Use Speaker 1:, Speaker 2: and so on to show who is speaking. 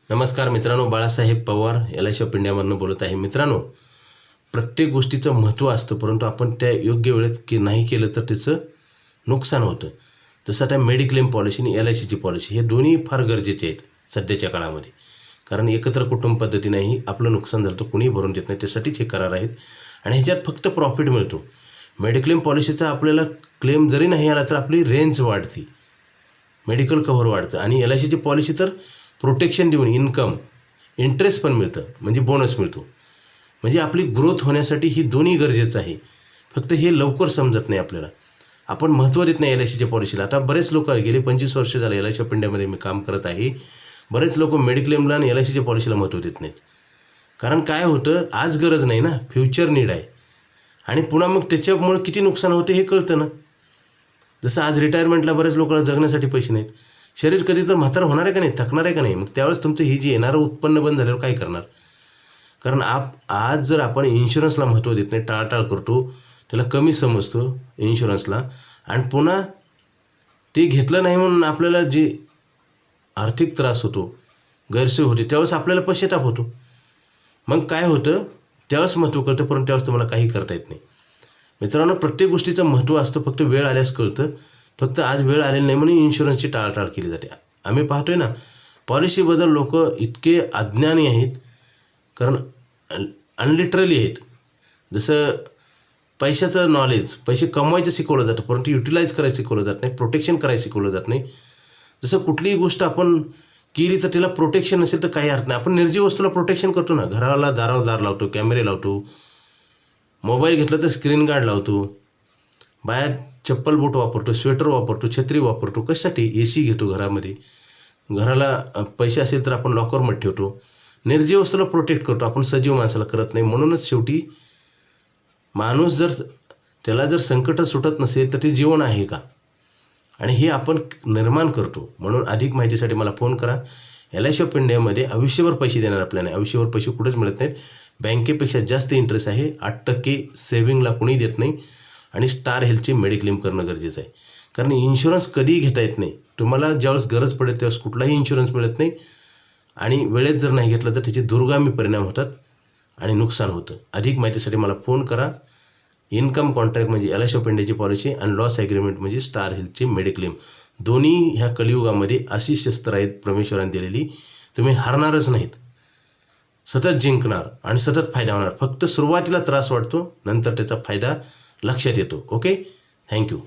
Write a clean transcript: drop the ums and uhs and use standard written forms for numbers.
Speaker 1: नमस्कार मित्रांनो, Balasaheb Pawar LIC of इंडियामधून बोलत आहे. मित्रांनो, प्रत्येक गोष्टीचं महत्त्व असतं, परंतु आपण त्या योग्य वेळेत नाही केलं तर त्याचं नुकसान होतं. जसं आता मेडिक्लेम पॉलिसी आणि LICची पॉलिसी हे दोन्ही फार गरजेचे आहेत सध्याच्या काळामध्ये. कारण एकत्र कुटुंब पद्धतीनेही आपलं नुकसान झालं तर कुणीही भरून देत नाही, त्यासाठीच हे करार आहेत आणि ह्याच्यात फक्त प्रॉफिट मिळतो. मेडिक्लेम पॉलिसीचा आपल्याला क्लेम जरी नाही आला तर आपली रेंज वाढती, मेडिकल कव्हर वाढतं आणि LICची पॉलिसी तर प्रोटेक्शन देऊन इन्कम इंटरेस्ट पण मिळतं, म्हणजे बोनस मिळतो. म्हणजे आपली ग्रोथ होण्यासाठी ही दोन्ही गरजेचं आहे. फक्त हे लवकर समजत नाही आपल्याला, आपण महत्त्व देत नाही LICच्या पॉलिसीला. आता बरेच लोक गेले 25 वर्ष झाले LIC ऑफ इंडियामध्ये मी काम करत आहे. बरेच लोक मेडिक्लेमला आणि LICच्या पॉलिसीला महत्त्व देत नाहीत. कारण काय होतं, आज गरज नाही ना, फ्युचर नीड आहे आणि पुन्हा मग त्याच्यामुळं किती नुकसान होते हे कळतं ना. जसं आज रिटायरमेंटला बरेच लोकांना जगण्यासाठी पैसे नाहीत. शरीर कधी तर म्हातारं होणार आहे का नाही, थकणार आहे का नाही, मग त्यावेळेस तुमचं ही जी येणारं उत्पन्न बंद झाल्यावर काय करणार. कारण आज जर आपण इन्शुरन्सला महत्त्व देत नाही, टाळटाळ करतो, त्याला कमी समजतो इन्शुरन्सला, आणि पुन्हा ते घेतलं नाही म्हणून आपल्याला जे आर्थिक त्रास होतो, गैरसोय होते, त्यावेळेस आपल्याला पश्चाताप होतो. मग काय होतं, त्यावेळेस महत्त्व कळतं, परंतु त्यावेळेस तुम्हाला काही करता येत नाही. मित्रांनो, प्रत्येक गोष्टीचं महत्त्व असतं, फक्त वेळ आल्यास कळतं. फक्त आज वेळ आलेली नाही म्हणून इन्शुरन्सची टाळटाळ केली जाते. आम्ही पाहतोय ना, पॉलिसीबद्दल लोक इतके अज्ञानी आहेत, कारण अनलिटरली आहेत. जसं पैशाचं नॉलेज, पैसे कमवायचं शिकवलं जातं, परंतु युटिलाइज करायचं शिकवलं जात नाही, प्रोटेक्शन करायचं शिकवलं जात नाही. जसं कुठलीही गोष्ट आपण केली तर तिला प्रोटेक्शन नसेल तर काही अर्थ नाही. आपण निर्जीव वस्तूला प्रोटेक्शन करतो ना, घराला दारावर दार लावतो, कॅमेरे लावतो, मोबाईल घेतला तर स्क्रीन गार्ड लावतो, बाहेर चप्पल बूट वापरतो, स्वेटर वापरतो, छत्री वापरतो. कशासाठी? AC घेतो घरामध्ये, घराला पैसे असेल तर आपण लॉकरमध्ये ठेवतो. निर्जीव वस्तूला प्रोटेक्ट करतो, आपण सजीव माणसाला करत नाही. म्हणूनच शेवटी माणूस जर त्याला जर संकट सुटत नसेल तर ते जीवन आहे का, आणि हे आपण निर्माण करतो. म्हणून अधिक माहितीसाठी मला फोन करा. LIC ऑफ इंडियामध्ये आयुष्यभर पैसे देणार आपल्याला, आयुष्यभर पैसे कुठेच मिळत नाहीत. बँकेपेक्षा जास्त इंटरेस्ट आहे, 8% सेव्हिंगला कुणी देत नाही. आणि स्टार हेल्थची मेडिक्लेम करणं गरजेचं आहे. कारण इन्शुरन्स कधीही घेता येत नाही. तुम्हाला ज्यावेळेस गरज पडेल त्यावेळेस कुठलाही इन्शुरन्स मिळत नाही, आणि वेळेत जर नाही घेतलं तर त्याचे दुर्गामी परिणाम होतात आणि नुकसान होतं. अधिक माहितीसाठी मला फोन करा. इन्कम कॉन्ट्रॅक्ट म्हणजे LIC ऑफ इंडियाची पॉलिसी आणि लॉस ॲग्रीमेंट म्हणजे स्टार हेल्थची मेडिक्लेम. दोन्ही ह्या कलियुगामध्ये अशी शस्त्र आहेत परमेश्वराने दिलेली, तुम्ही हारणारच नाहीत, सतत जिंकणार आणि सतत फायदा होणार. फक्त सुरुवातीला त्रास वाटतो, नंतर त्याचा फायदा लक्षात येतो. Okay, thank you.